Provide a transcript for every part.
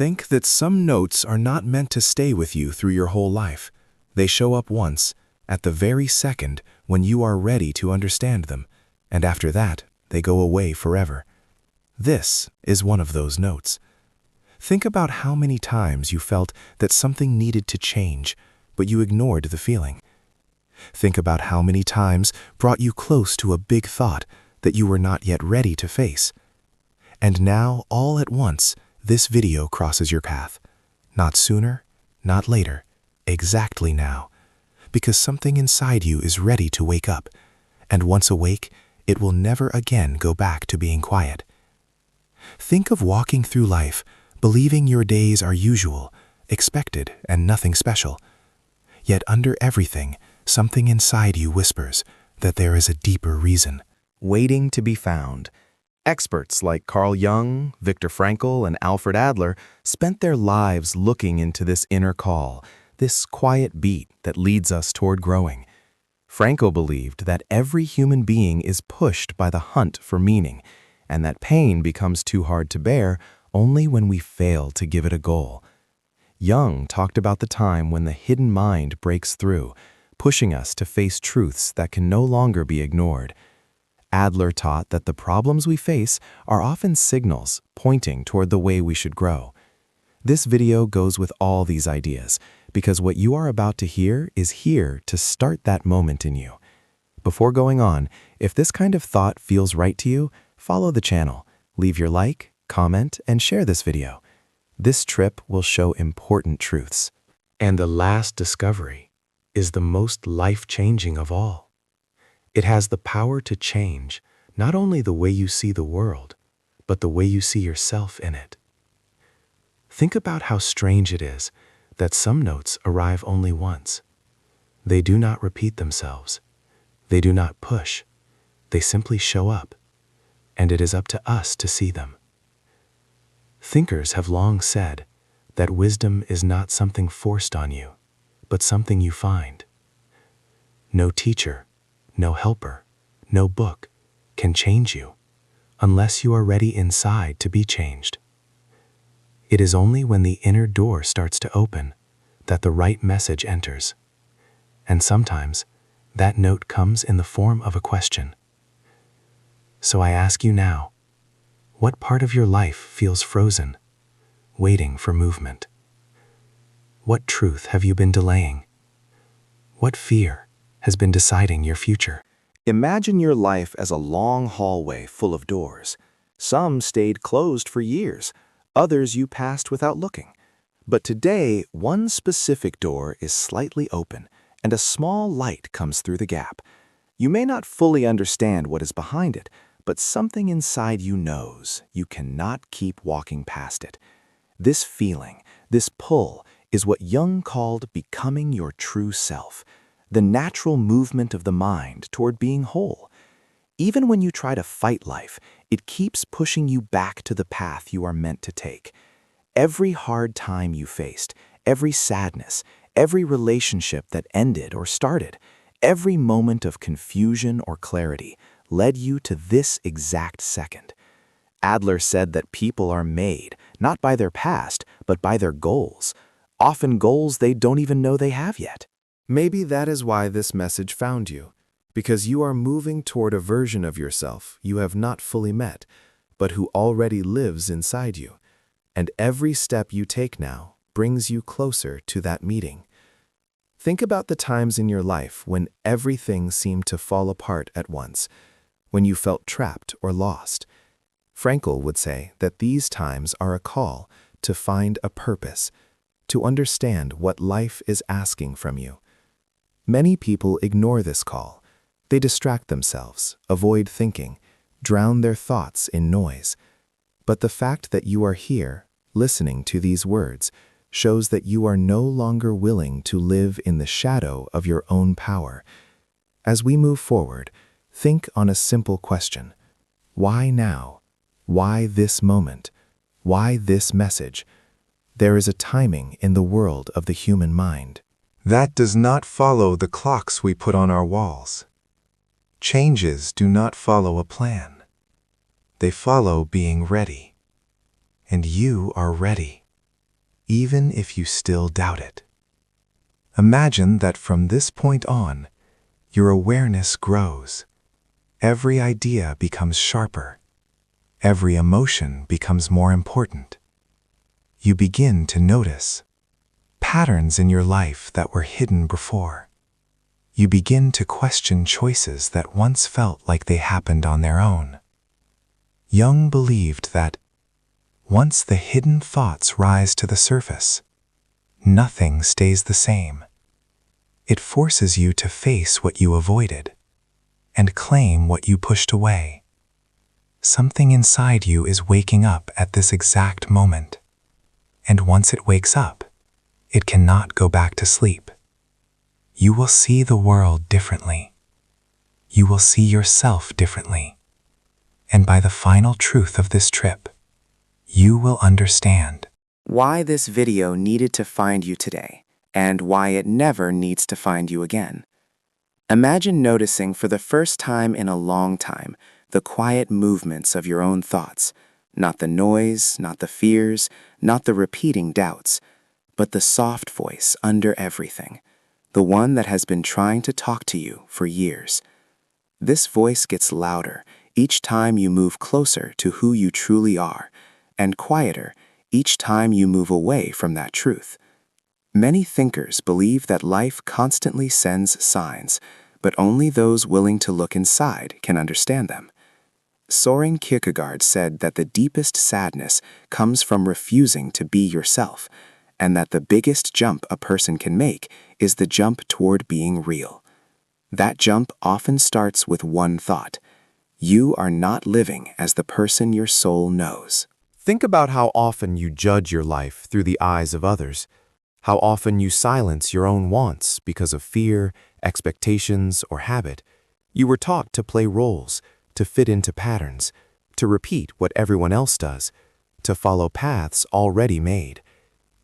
Think that some notes are not meant to stay with you through your whole life. They show up once, at the very second when you are ready to understand them, and after that, they go away forever. This is one of those notes. Think about how many times you felt that something needed to change, but you ignored the feeling. Think about how many times brought you close to a big thought that you were not yet ready to face. And now, all at once, this video crosses your path. Not sooner, not later, exactly now. Because something inside you is ready to wake up. And once awake, it will never again go back to being quiet. Think of walking through life, believing your days are usual, expected, and nothing special. Yet under everything, something inside you whispers that there is a deeper reason. Waiting to be found. Experts like Carl Jung, Viktor Frankl, and Alfred Adler spent their lives looking into this inner call, this quiet beat that leads us toward growing. Frankl believed that every human being is pushed by the hunt for meaning, and that pain becomes too hard to bear only when we fail to give it a goal. Jung talked about the time when the hidden mind breaks through, pushing us to face truths that can no longer be ignored. Adler taught that the problems we face are often signals pointing toward the way we should grow. This video goes with all these ideas, because what you are about to hear is here to start that moment in you. Before going on, if this kind of thought feels right to you, follow the channel, leave your like, comment, and share this video. This trip will show important truths. And the last discovery is the most life-changing of all. It has the power to change not only the way you see the world, but the way you see yourself in it. Think about how strange it is that some notes arrive only once. They do not repeat themselves. They do not push. They simply show up, and it is up to us to see them. Thinkers have long said that wisdom is not something forced on you, but something you find. No teacher, no helper, no book can change you unless you are ready inside to be changed. It is only when the inner door starts to open that the right message enters. And sometimes that note comes in the form of a question. So I ask you now, what part of your life feels frozen, waiting for movement? What truth have you been delaying? What fear has been deciding your future? Imagine your life as a long hallway full of doors. Some stayed closed for years, others you passed without looking. But today, one specific door is slightly open, and a small light comes through the gap. You may not fully understand what is behind it, but something inside you knows you cannot keep walking past it. This feeling, this pull, is what Jung called becoming your true self, the natural movement of the mind toward being whole. Even when you try to fight life, it keeps pushing you back to the path you are meant to take. Every hard time you faced, every sadness, every relationship that ended or started, every moment of confusion or clarity led you to this exact second. Adler said that people are made, not by their past, but by their goals, often goals they don't even know they have yet. Maybe that is why this message found you, because you are moving toward a version of yourself you have not fully met, but who already lives inside you. And every step you take now brings you closer to that meeting. Think about the times in your life when everything seemed to fall apart at once, when you felt trapped or lost. Frankl would say that these times are a call to find a purpose, to understand what life is asking from you. Many people ignore this call. They distract themselves, avoid thinking, drown their thoughts in noise. But the fact that you are here, listening to these words, shows that you are no longer willing to live in the shadow of your own power. As we move forward, think on a simple question. Why now? Why this moment? Why this message? There is a timing in the world of the human mind. That does not follow the clocks we put on our walls. Changes do not follow a plan. They follow being ready. And you are ready. even if you still doubt it. Imagine that from this point on, your awareness grows. Every idea becomes sharper. Every emotion becomes more important. You begin to notice patterns in your life that were hidden before. You begin to question choices that once felt like they happened on their own. Jung believed that once the hidden thoughts rise to the surface, nothing stays the same. It forces you to face what you avoided and claim what you pushed away. Something inside you is waking up at this exact moment. And once it wakes up, it cannot go back to sleep. You will see the world differently. You will see yourself differently. And by the final truth of this trip, you will understand why this video needed to find you today, and why it never needs to find you again. Imagine noticing for the first time in a long time the quiet movements of your own thoughts, not the noise, not the fears, not the repeating doubts, but the soft voice under everything, the one that has been trying to talk to you for years. This voice gets louder each time you move closer to who you truly are, and quieter each time you move away from that truth. Many thinkers believe that life constantly sends signs, but only those willing to look inside can understand them. Soren Kierkegaard said that the deepest sadness comes from refusing to be yourself, and that the biggest jump a person can make is the jump toward being real. That jump often starts with one thought: you are not living as the person your soul knows. Think about how often you judge your life through the eyes of others, how often you silence your own wants because of fear, expectations, or habit. You were taught to play roles, to fit into patterns, to repeat what everyone else does, to follow paths already made.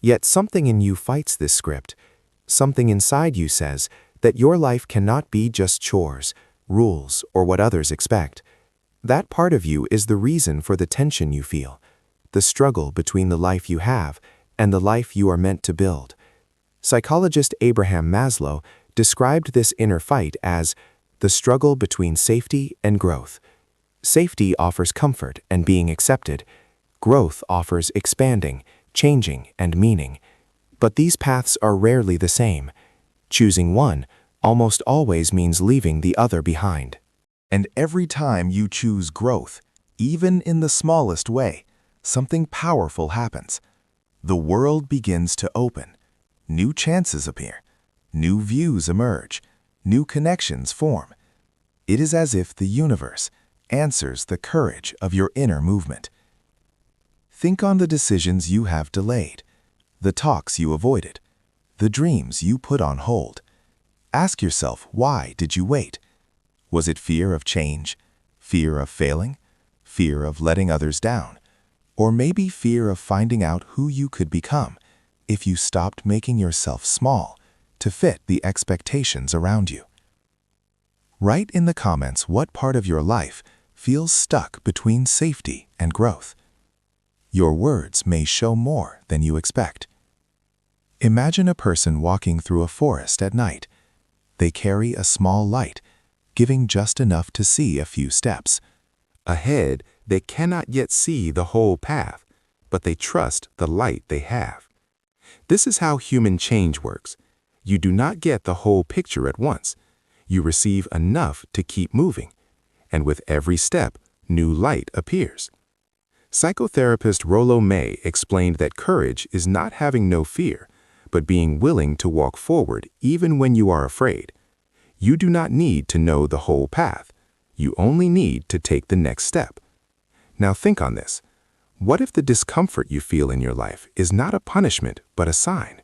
Yet something in you fights this script. Something inside you says that your life cannot be just chores, rules, or what others expect. That part of you is the reason for the tension you feel, the struggle between the life you have and the life you are meant to build. Psychologist Abraham Maslow described this inner fight as the struggle between safety and growth. Safety offers comfort and being accepted. Growth offers expanding, changing, and meaning. But these paths are rarely the same. Choosing one almost always means leaving the other behind. And every time you choose growth, even in the smallest way, something powerful happens. The world begins to open. New chances appear. New views emerge. New connections form. It is as if the universe answers the courage of your inner movement. Think on the decisions you have delayed, the talks you avoided, the dreams you put on hold. Ask yourself, why did you wait? Was it fear of change, fear of failing, fear of letting others down, or maybe fear of finding out who you could become if you stopped making yourself small to fit the expectations around you? Write in the comments what part of your life feels stuck between safety and growth. Your words may show more than you expect. Imagine a person walking through a forest at night. They carry a small light, giving just enough to see a few steps. Ahead, they cannot yet see the whole path, but they trust the light they have. This is how human change works. You do not get the whole picture at once. You receive enough to keep moving, and with every step, new light appears. Psychotherapist Rollo May explained that courage is not having no fear, but being willing to walk forward even when you are afraid. You do not need to know the whole path. You only need to take the next step. Now think on this. What if the discomfort you feel in your life is not a punishment, but a sign?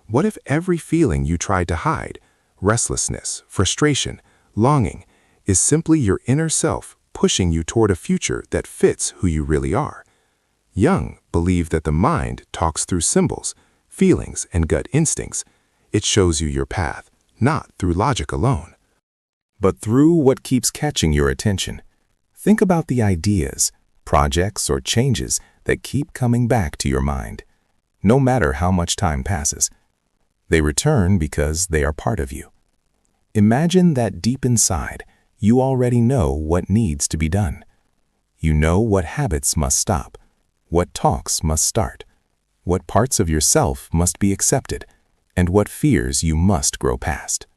What if every feeling you tried to hide, restlessness, frustration, longing, is simply your inner self pushing you toward a future that fits who you really are? Jung believed that the mind talks through symbols, feelings, and gut instincts. It shows you your path, not through logic alone, but through what keeps catching your attention. Think about the ideas, projects, or changes that keep coming back to your mind. no matter how much time passes. They return because they are part of you. Imagine that deep inside, you already know what needs to be done. You know what habits must stop, what talks must start, what parts of yourself must be accepted, and what fears you must grow past.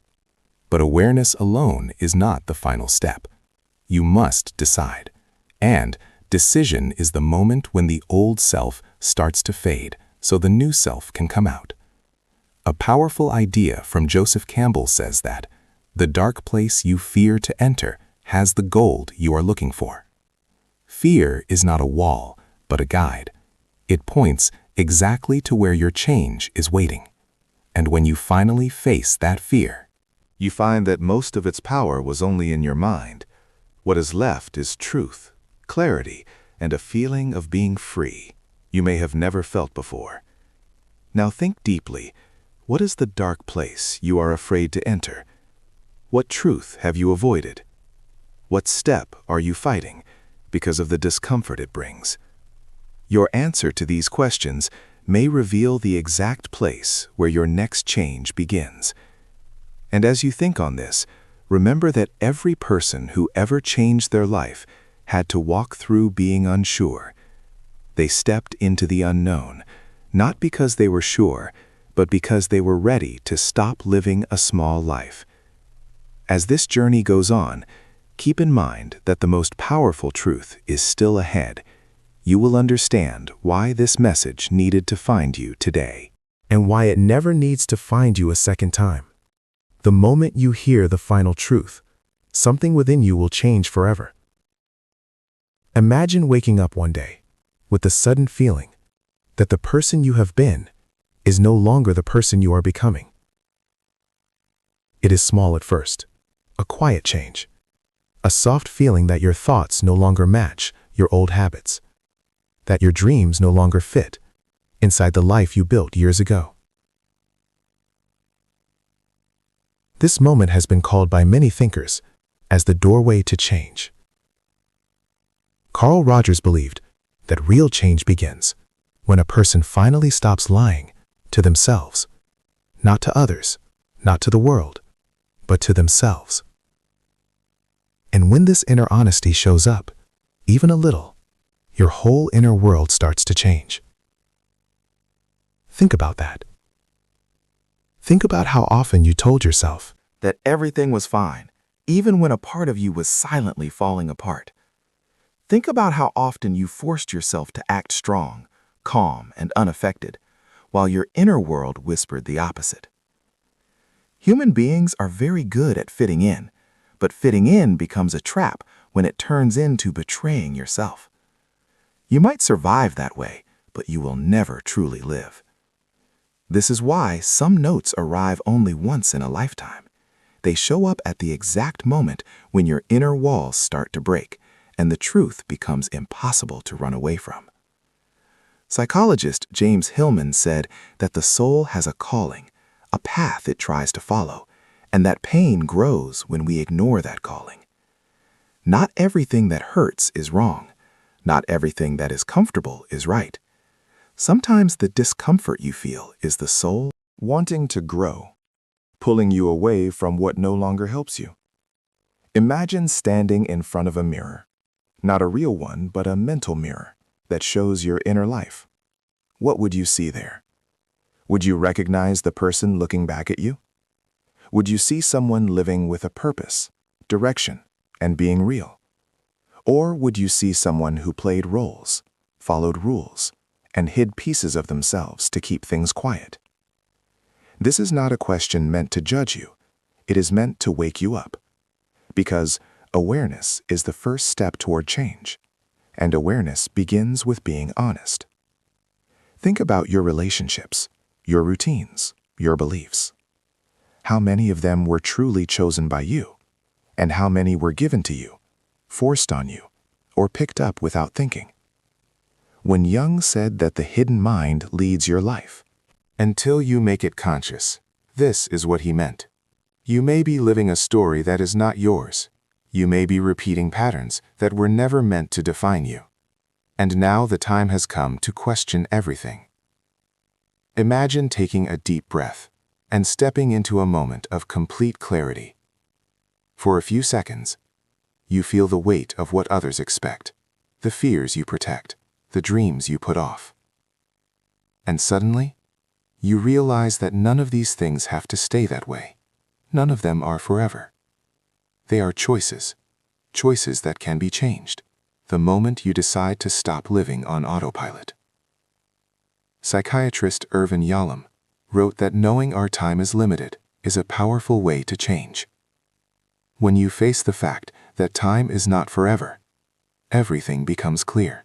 But awareness alone is not the final step. You must decide. And decision is the moment when the old self starts to fade so the new self can come out. A powerful idea from Joseph Campbell says that the dark place you fear to enter has the gold you are looking for. Fear is not a wall, but a guide. It points exactly to where your change is waiting. And when you finally face that fear, You find that most of its power was only in your mind. What is left is truth, clarity, and a feeling of being free you may have never felt before. Now think deeply. What is the dark place you are afraid to enter? What truth have you avoided? What step are you fighting because of the discomfort it brings? Your answer to these questions may reveal the exact place where your next change begins. And as you think on this, remember that every person who ever changed their life had to walk through being unsure. They stepped into the unknown, not because they were sure, but because they were ready to stop living a small life. As this journey goes on, keep in mind that the most powerful truth is still ahead. You will understand why this message needed to find you today, and why it never needs to find you a second time. The moment you hear the final truth, something within you will change forever. Imagine waking up one day with the sudden feeling that the person you have been is no longer the person you are becoming. It is small at first, a quiet change, a soft feeling that your thoughts no longer match your old habits, that your dreams no longer fit inside the life you built years ago. This moment has been called by many thinkers as the doorway to change. Carl Rogers believed that real change begins when a person finally stops lying to themselves, not to others, not to the world, but to themselves. And when this inner honesty shows up, even a little, your whole inner world starts to change. Think about that. Think about how often you told yourself that everything was fine, even when a part of you was silently falling apart. Think about how often you forced yourself to act strong, calm, and unaffected, while your inner world whispered the opposite. Human beings are very good at fitting in, but fitting in becomes a trap when it turns into betraying yourself. You might survive that way, but you will never truly live. This is why some notes arrive only once in a lifetime. They show up at the exact moment when your inner walls start to break and the truth becomes impossible to run away from. Psychologist James Hillman said that the soul has a calling, a path it tries to follow, and that pain grows when we ignore that calling. Not everything that hurts is wrong. Not everything that is comfortable is right. Sometimes the discomfort you feel is the soul wanting to grow, pulling you away from what no longer helps you. Imagine standing in front of a mirror, not a real one, but a mental mirror that shows your inner life. What would you see there? Would you recognize the person looking back at you? Would you see someone living with a purpose, direction, and being real? Or would you see someone who played roles, followed rules, and hid pieces of themselves to keep things quiet? This is not a question meant to judge you. It is meant to wake you up. Because awareness is the first step toward change, and awareness begins with being honest. Think about your relationships, your routines, your beliefs. How many of them were truly chosen by you, and how many were given to you, forced on you, or picked up without thinking? When Jung said that the hidden mind leads your life, until you make it conscious, this is what he meant. You may be living a story that is not yours. You may be repeating patterns that were never meant to define you. And now the time has come to question everything. Imagine taking a deep breath and stepping into a moment of complete clarity. For a few seconds, you feel the weight of what others expect, the fears you protect, the dreams you put off. And suddenly, you realize that none of these things have to stay that way. None of them are forever. They are choices, choices that can be changed the moment you decide to stop living on autopilot. Psychiatrist Irvin Yalom wrote that knowing our time is limited is a powerful way to change. When you face the fact that time is not forever, everything becomes clear.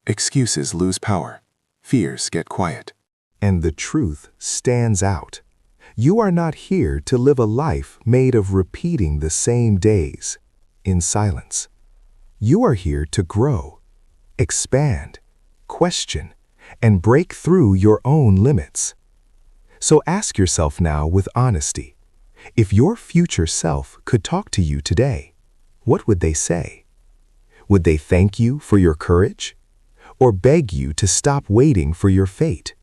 Excuses lose power, fears get quiet. And the truth stands out. You are not here to live a life made of repeating the same days in silence. You are here to grow, expand, question, and break through your own limits. So ask yourself now with honesty, if your future self could talk to you today, what would they say? Would they thank you for your courage? Or beg you to stop waiting for your fate?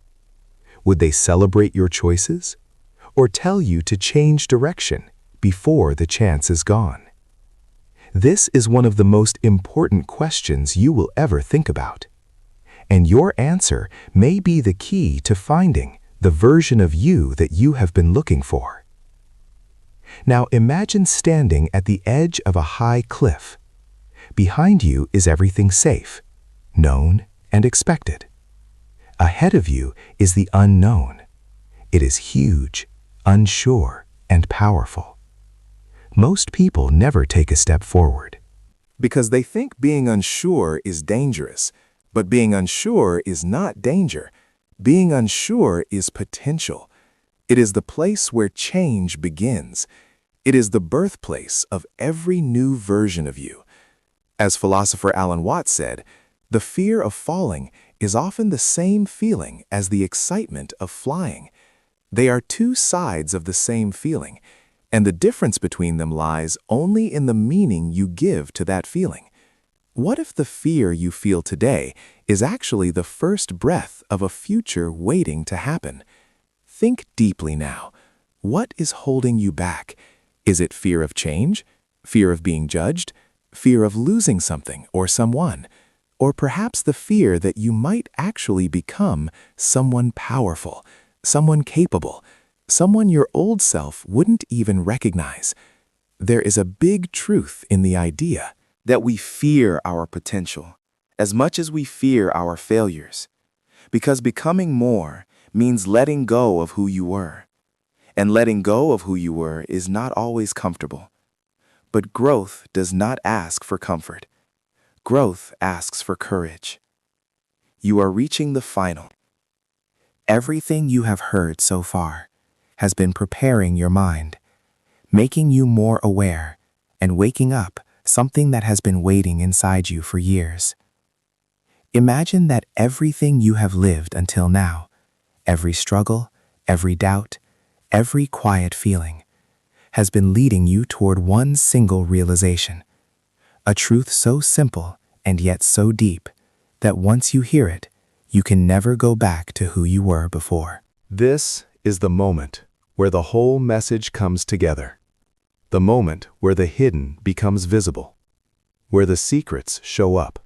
Would they celebrate your choices? Or tell you to change direction before the chance is gone? This is one of the most important questions you will ever think about. And your answer may be the key to finding the version of you that you have been looking for. Now imagine standing at the edge of a high cliff. Behind you is everything safe, known and expected. Ahead of you is the unknown. It is huge, unsure, and powerful. Most people never take a step forward because they think being unsure is dangerous. But being unsure is not danger. Being unsure is potential. It is the place where change begins. It is the birthplace of every new version of you. As philosopher Alan Watts said, the fear of falling is often the same feeling as the excitement of flying. They are two sides of the same feeling, and the difference between them lies only in the meaning you give to that feeling. What if the fear you feel today is actually the first breath of a future waiting to happen? Think deeply now. What is holding you back? Is it fear of change? Fear of being judged? Fear of losing something or someone? Or perhaps the fear that you might actually become someone powerful, someone capable, someone your old self wouldn't even recognize. There is a big truth in the idea that we fear our potential as much as we fear our failures, because becoming more means letting go of who you were. And letting go of who you were is not always comfortable. But growth does not ask for comfort. Growth asks for courage. You are reaching the final. Everything you have heard so far has been preparing your mind, making you more aware, and waking up something that has been waiting inside you for years. Imagine that everything you have lived until now, every struggle, every doubt, every quiet feeling, has been leading you toward one single realization. A truth so simple and yet so deep that once you hear it, you can never go back to who you were before. This is the moment where the whole message comes together. The moment where the hidden becomes visible, where the secrets show up,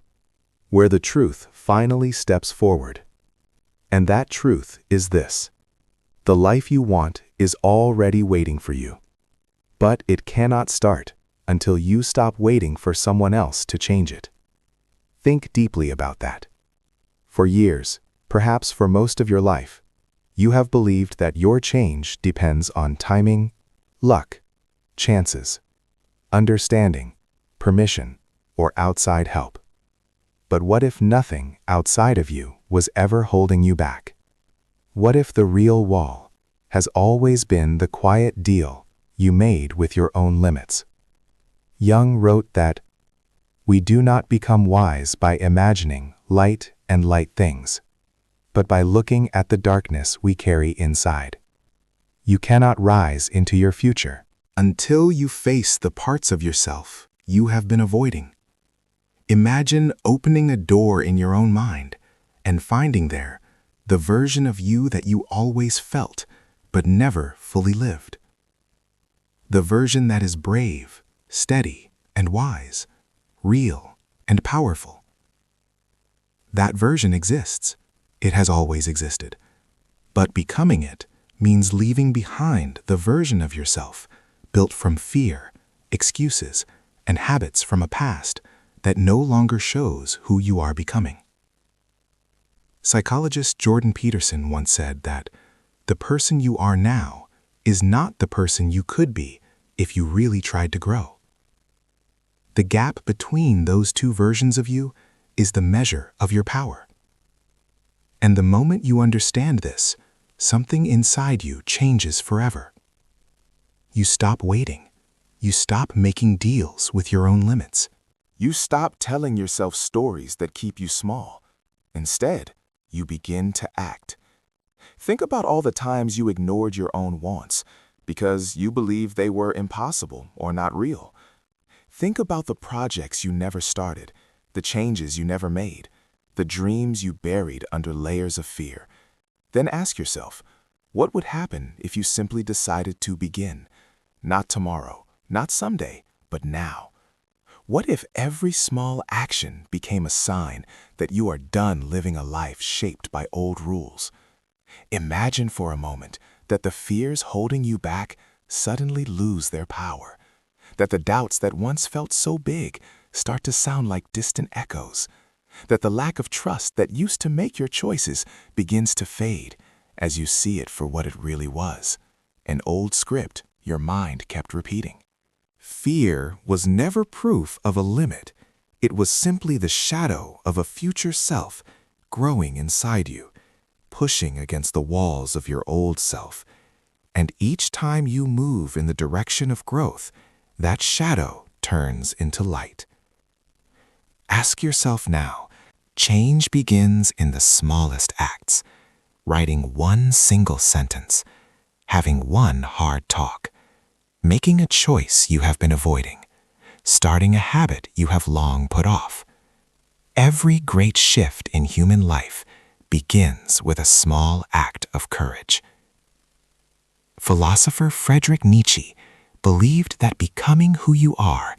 where the truth finally steps forward. And that truth is this: the life you want is already waiting for you. But it cannot start until you stop waiting for someone else to change it. Think deeply about that. For years, perhaps for most of your life, you have believed that your change depends on timing, luck, chances, understanding, permission, or outside help. But what if nothing outside of you was ever holding you back? What if the real wall has always been the quiet deal you made with your own limits? Jung wrote that, "We do not become wise by imagining light and light things, but by looking at the darkness we carry inside." You cannot rise into your future until you face the parts of yourself you have been avoiding. Imagine opening a door in your own mind and finding there the version of you that you always felt, but never fully lived. The version that is brave, steady, and wise, real, and powerful. That version exists. It has always existed. But becoming it means leaving behind the version of yourself built from fear, excuses, and habits from a past that no longer shows who you are becoming. Psychologist Jordan Peterson once said that the person you are now is not the person you could be if you really tried to grow. The gap between those two versions of you is the measure of your power. And the moment you understand this, something inside you changes forever. You stop waiting. You stop making deals with your own limits. You stop telling yourself stories that keep you small. Instead, you begin to act. Think about all the times you ignored your own wants because you believed they were impossible or not real. Think about the projects you never started, the changes you never made, the dreams you buried under layers of fear. Then ask yourself, what would happen if you simply decided to begin? Not tomorrow, not someday, but now. What if every small action became a sign that you are done living a life shaped by old rules? Imagine for a moment that the fears holding you back suddenly lose their power, that the doubts that once felt so big start to sound like distant echoes, that the lack of trust that used to make your choices begins to fade as you see it for what it really was, an old script your mind kept repeating. Fear was never proof of a limit. It was simply the shadow of a future self growing inside you, pushing against the walls of your old self. And each time you move in the direction of growth, that shadow turns into light. Ask yourself now, change begins in the smallest acts, writing one single sentence, having one hard talk, making a choice you have been avoiding, starting a habit you have long put off. Every great shift in human life begins with a small act of courage. Philosopher Friedrich Nietzsche believed that becoming who you are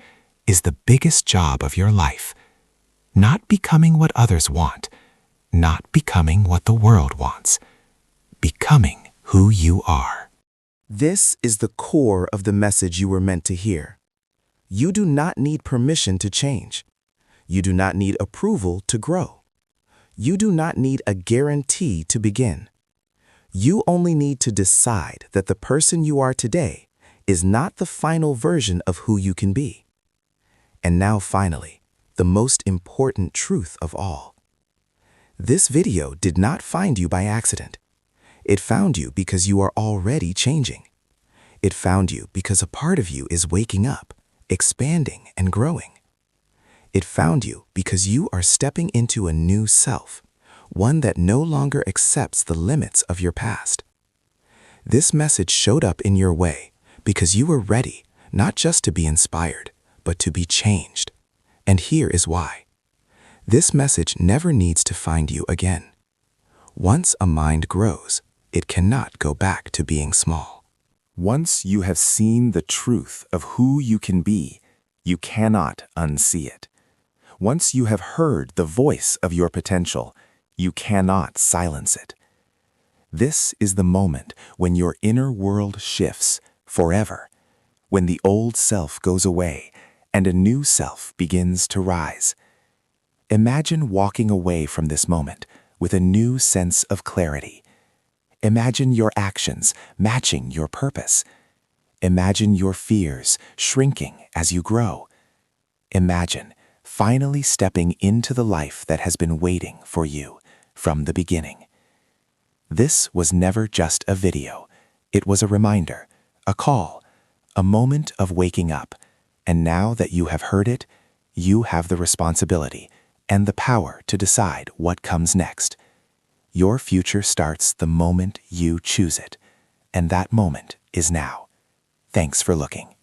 is the biggest job of your life, not becoming what others want, not becoming what the world wants, becoming who you are. This is the core of the message you were meant to hear. You do not need permission to change. You do not need approval to grow. You do not need a guarantee to begin. You only need to decide that the person you are today is not the final version of who you can be. And now finally, the most important truth of all. This video did not find you by accident. It found you because you are already changing. It found you because a part of you is waking up, expanding, and growing. It found you because you are stepping into a new self, one that no longer accepts the limits of your past. This message showed up in your way because you were ready not just to be inspired, but to be changed. And here is why. This message never needs to find you again. Once a mind grows, it cannot go back to being small. Once you have seen the truth of who you can be, you cannot unsee it. Once you have heard the voice of your potential, you cannot silence it. This is the moment when your inner world shifts forever, when the old self goes away and a new self begins to rise. Imagine walking away from this moment with a new sense of clarity. Imagine your actions matching your purpose. Imagine your fears shrinking as you grow. Imagine finally stepping into the life that has been waiting for you from the beginning. This was never just a video. It was a reminder, a call, a moment of waking up. And now that you have heard it, you have the responsibility and the power to decide what comes next. Your future starts the moment you choose it, and that moment is now. Thanks for looking.